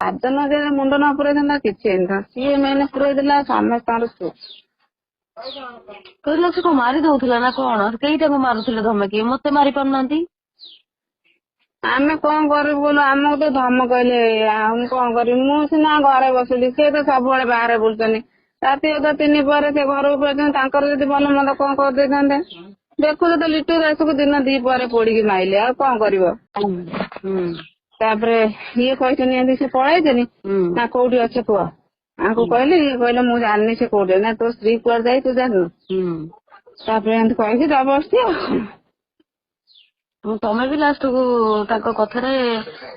ସାଧନ ଯେ ମୁଣ୍ଡ ନ ପୁରେଇଥାନ୍ତା କିଛି ହେଇନଥାନ୍ତା। ସିଏ ମେନ୍ ପୁରେଇ ଦେଲା ସମସ୍ତଙ୍କର ଚୁପ। କହିଲା ସେ କଣ ମାରି ଦଉଥିଲା ନା କଣ? କେଇଟାକୁ ମାରୁଥିଲେ ଧମକି? ମତେ ମାରି ପାରୁନାହାନ୍ତି। ଆମେ କଣ କରିବୁ ବୋଲ ଆମକୁ ତ ଧମକେଇଲେ ମୁଁ କଣ କରିବି? ମୁଁ ସିନା ଘରେ ବସିଲି, ସିଏ ତ ସବୁବେଳେ ବାହାରେ ବୁଲୁଛନ୍ତି। ରାତି ଅଧା 3 ପରେ ସେ ଘରକୁ ପଳେଇଛନ୍ତି। ତାଙ୍କର ଯଦି ଭଲ ମନ୍ଦ କଣ କରିଦେଇଥାନ୍ତେ। ଦେଖୁଛ ତ ଲିଟୁ ଦାସକୁ ଦିନ 2 ପରେ ପୋଡିକି ମାଇଲେ, ଆଉ କଣ କରିବ? ତାପରେ ଇଏ କହିଛନ୍ତି ଏମିତି ସେ ପଳେଇଛନ୍ତି ନା କୋଉଠି ଅଛ କୁହ? ଆଙ୍କୁ କହିଲେ, ଇଏ କହିଲେ ମୁଁ ଜାଣିନି ସେ କୋଉଠି ନା ତୋ ସ୍ତ୍ରୀ କୁଆଡେ ଯାଇ ତୁ ଜାଣିନୁ। ତାପରେ ଏମିତି କହିକି ଜବରଦସ୍ତି ଆଉ ତମେ ବି ଲାଷ୍ଟକୁ ତାଙ୍କ କଥାରେ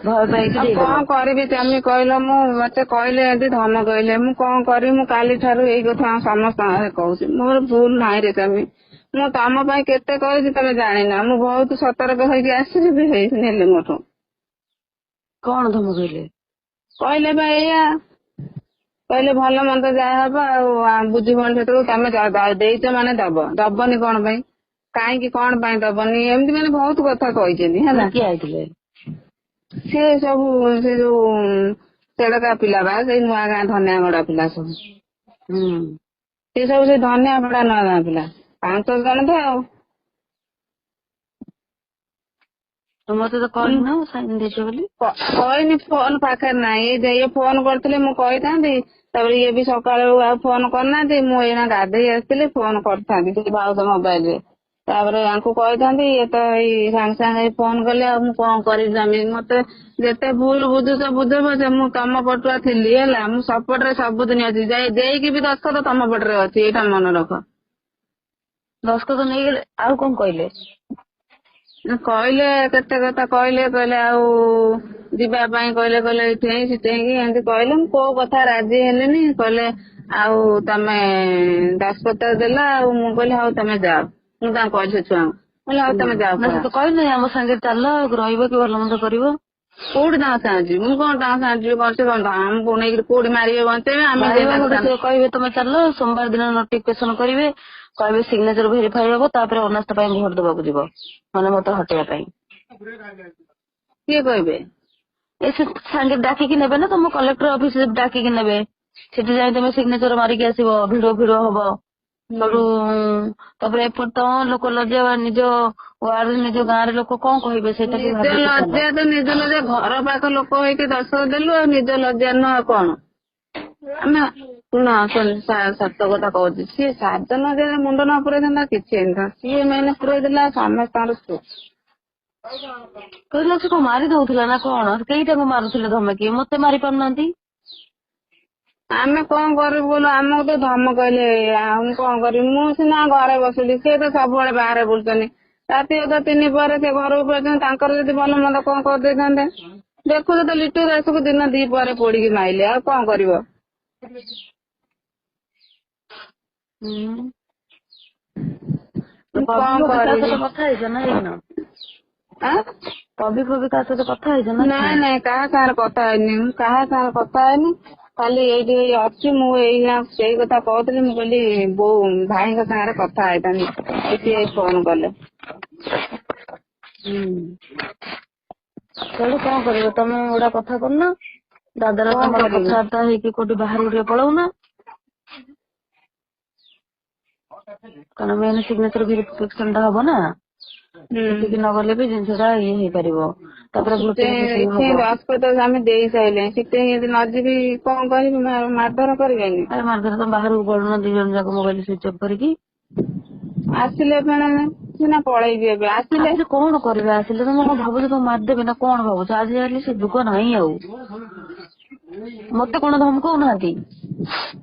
ଭୟ ପାଇକି ଆଉ ଦେଇଦେଲ। କଣ କରିବି ତମେ କହିଲ? ମୁଁ ମତେ କହିଲେ ଏମିତି ଧମକେଇଲେ, ମୁଁ କଣ କରିବି? ମୁଁ କାଲି ଠାରୁ ଏଇ କଥା ସମସ୍ତଙ୍କ କହୁଛି, ମୋର ଭୁଲ ନାହିଁ ରେ ତମେ। ମୁଁ ତମ ପାଇଁ କେତେ କରିଛି ତମେ ଜାଣିନା। ମୁଁ ବହୁତ ସତର୍କ ହେଇକି ଆସିଛି ବି ନେଲେ ମୋଠୁ। କଣ ଧମକେଇଲେ? କହିଲେ ବା ଏଇଆ, କହିଲେ ଭଲ ମନ୍ଦ ଯାହା ହବ ଆଉ ବୁଝିବନି ସେତେବେଳକୁ ତମେ ଦେଇଛ ମାନେ ଦବନି କଣ ପାଇଁ? କାହିଁକି କଣ ପାଇଁ ଦବନି? ଏମିତି ମାନେ ବହୁତ କଥା କହିଛନ୍ତି ହେଲା। କିଏ ଆଇଥିଲେ? ସେ ସବୁ ସେ ଯୋଉ ସେଡକା ପିଲା ବା ସେଇ ନୂଆ ଗାଁ ଧନିଆଗଡା ପିଲା ସବୁ। ସେ ସବୁ ସେ ଧନିଆପଡା ନୂଆ ଗାଁ ପିଲା 5 ଜଣ ତ ଆଉ। ମତେ ତ କହିନ ସାଇନ ଦେଇଛ ବୋଲି। କହିନି, ଫୋନ ପାଖରେ ନାହିଁ। ଇଏ ଫୋନ କରିଥିଲେ ମୁଁ କହିଥାନ୍ତି। ତାପରେ ଇଏ ବି ସକାଳୁ ଆଉ ଫୋନ କରିନାହାନ୍ତି। ମୁଁ ଏଇନା ଗାଧେଇ ଆସିଥିଲି ଫୋନ କରିଥାନ୍ତି ସେ ଭାଉଜ ମୋବାଇଲ ରେ। ତାପରେ ୟାଙ୍କୁ କହିଥାନ୍ତି, ଇଏ ତ ଏଇ ସାଙ୍ଗେ ସାଙ୍ଗେ ଫୋନ କଲେ। ଆଉ ମୁଁ କଣ କରିବି ସ୍ୱାମୀ? ମତେ ଯେତେ ଭୁଲ ବୁଝୁଛ ବୁଝ ପଛେ ମୁଁ ତମ ପଟୁଆ ଥିଲି ହେଲା। ମୁଁ ସପୋର୍ଟରେ ସବୁଦିନ ଅଛି। ଦେଇକି ବି ଦସ୍ତଖତ ତମ ପଟରେ ଅଛି, ଏଇଟା ମନେ ରଖ। ଦସ୍ତଖତ ନେଇଗଲେ ଆଉ କଣ କହିଲେ? କହିଲେ କେତେ କଥା କହିଲେ ଆଉ ଯିବା ପାଇଁ କହିଲେ ଏଇଠି ସେଠେଇକି ଏମିତି କହିଲେ। ମୁଁ କୋଉ କଥା ରାଜି ହେଲେନି। କହିଲେ ଆଉ ତମେ ଦସ୍ତଖତ ଦେଲା ଆଉ ମୁଁ କହିଲି ହଉ ତମେ ଯାଅ। ମୁଁ ତାଙ୍କୁ କହିଲି ସେ ଛୁଆଙ୍କୁ, କହିଲେ ହଉ ତମେ ଯାଅ ନା ସେ ତ କହିଲେ ଆମ ସାଙ୍ଗରେ ଚାଲ ରହିବ କି ଭଲ ମନ୍ଦ କରିବ। କୋଉଠି ତାଙ୍କ ସାଙ୍ଗେ ଯିବି? ମୁଁ କଣ ତାଙ୍କ ସାଙ୍ଗେ ଯିବି? କଣ ସେ କଣ ଆମକୁ ନେଇକି କୋଉଠି ମାରିବେ ବଞ୍ଚେଇବେ? ଆମେ ସେ କହିବେ ତମେ ଚାଲ ସୋମବାର ଦିନ ନୋଟିଫିକେସନ କରିବେ, କହିବେ ସିଗ୍ନେଚର ଭେରିଫାଇ ହବ, ତାପରେ ଅନାସ୍ଥା ପାଇଁ ଭୋଟ ଦବାକୁ ଯିବ, ମାନେ ମତେ ହଟେଇବା ପାଇଁ। କିଏ କହିବେ? ଏ ସେ ସାଙ୍ଗେ ଡାକିକି ନେବେ ନା, ତମ କଲେକ୍ଟର ଅଫିସ ଡାକିକି ନେବେ। ସେଠି ଯାଇ ତମେ ସିଗ୍ନେଚର ମାରିକି ଆସିବ, ଭିଡ ହବ। ତାପରେ ଏପଟେ ତ ଲୋକ ଲଜ୍ଜା, ନିଜ ୱାର୍ଡରେ ନିଜ ଗାଁରେ ଲୋକ କଣ କହିବେ ସେଇଟା ବି ନିଜ ଭାବିକି ଚାଲ। ଲଜ୍ଜା ତ ନିଜ ଲଜ୍ଜା, ଘର ପାଖ ଲୋକ ହେଇକି ଦସ୍ତଖତ ଦେଲୁ ଆଉ ନିଜ ଲଜ୍ଜା ନୁହ ଆଉ କଣ? ଆମେ ଶୁଣ ସତ କଥା କହୁଛି, ସିଏ ସାଧନ ଯେ ମୁଣ୍ଡ ନ ପୁରେଇଥାନ୍ତା କିଛି ହେଇନଥାନ୍ତା। ସିଏ ମେନ୍ ପୁରେଇ ଦେଲା ସମସ୍ତଙ୍କର ଚୁପ। କହିଲା ସେ କଣ ମାରି ଦଉଥିଲା ନା କଣ? କେଇଟାକୁ ମାରୁଥିଲେ ଧମକି? ମତେ ମାରି ପାରୁନାହାନ୍ତି। ଆମେ କଣ କରିବୁ ବୋଲ ଆମକୁ ତ ଧମକେଇଲେ ଆଉ ମୁଁ କଣ କରିବି? ମୁଁ ସିନା ଘରେ ବସିଲି, ସିଏ ତ ସବୁବେଳେ ବାହାରେ ବୁଲୁଛନ୍ତି। ରାତି ଅଧା 3 ପରେ ସେ ଘରକୁ ପଳେଇଛନ୍ତି। ତାଙ୍କର ଯଦି ଭଲ ମନ୍ଦ କଣ କରିଦେଇଥାନ୍ତେ। ଦେଖୁଛ ତ ଲିଟୁ ଦାସକୁ ଦିନ 2 ପରେ ପୋଡିକି ମାଇଲେ, ଆଉ କଣ କରିବ? କଣ କରିବି? କଥା ହେଇଛ ନା ହେଇନ? କବି କାହା ସହିତ କଥା ହେଇଛ ନା? ନାଇଁ କାହା ସାଙ୍ଗରେ କଥା ହେଇନି। ମୁଁ କାହା ସାଙ୍ଗରେ କଥା ହେଇନି। ଖାଲି ଏଇଠି ଅଛି। ମୁଁ ଏଇନା ସେଇ କଥା କହୁଥିଲି। ମୁଁ କହିଲି ବୋଉ ଭାଇଙ୍କ ସାଙ୍ଗରେ କଥା ହେଇଥାନ୍ତି, ସିଏ ଫୋନ କଲେ। ସେଠୁ କଣ କରିବ? ତମେ ଗୋଟା କଥା କରୁନ, ଦାଦାର କଣ ତମର କରିବି? କଥାବାର୍ତ୍ତା ହେଇକି କୋଉଠି ବାହାରକୁ ଟିକେ ପଳଉନା। କାରଣ ମେନ୍ ସିଗ୍ନେଚର ଭେରିଫିକେସନ ଟା ହବ ନା, ସେଠିକି ନଗଲେ ବି ଜିନିଷଟା ଇଏ ହେଇପାରିବ। ତାପରେ ଦସ୍ତଖତ ଆମେ ଦେଇ ସାଇଲେଣି, ସେଠି ଯଦି ନ ଯିବି କଣ କରିବି? ମାରଧର କରିବେନି। ମାରଧର ତମେ ବାହାରକୁ ପଳଉନ 2 ଜଣ ଯାକ ମୋବାଇଲ ସୁଇଚ୍ ଅଫ୍ କରିକି। ଆସିଲେ ଫେଣେ ସିନା ପଳେଇବି ଏବେ। ଆସିଲେ କଣ କରିବେ? ଆସିଲେ ତମେ କଣ ଭାବୁଛ ତମକୁ ମାରିଦେବେ ନା କଣ ଭାବୁଛ? ଆଜିକାଲି ସେ ଯୁଗ ନାହିଁ ଆଉ। ମତେ କଣ ଧମକଉନାହାନ୍ତି,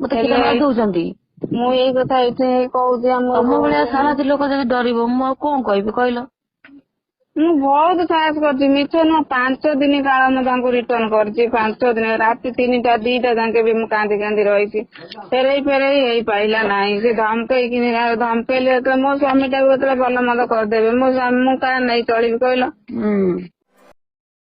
ମତେ ହେଲେ କେତେ ମାରି ଦଉଛନ୍ତି। ମୁଁ ଏଇ କଥା ଏଇଠି କହୁଛି ତମ ଭଳିଆ ଆମର। ସାହସୀ ଲୋକ ଯଦି ଡରିବ, ମୁଁ ଆଉ କଣ କହିବି କହିଲ? ମୁଁ ବହୁତ ସାହସ କରିଛି, ମିଛ ନୁହଁ। 5 ଦିନ କାଳ ମୁଁ ତାଙ୍କୁ ରିଟର୍ଣ କରିଛି। 5 ଦିନ ରାତି 3ଟା 2ଟା ଯାକେ ବି ମୁଁ କାନ୍ଦି ରହିଛି। ଫେରେଇ ହେଇପାରିଲା ନାହିଁ। ସେ ଧମକେଇଲେ ଯେତେବେଳେ ମୋ ସ୍ୱାମୀ ଟାକୁ ଯେତେବେଳେ ଭଲ ମନ୍ଦ କରିଦେବେ, ମୁଁ କାହା ନେଇ ଚଳିବି କହିଲ?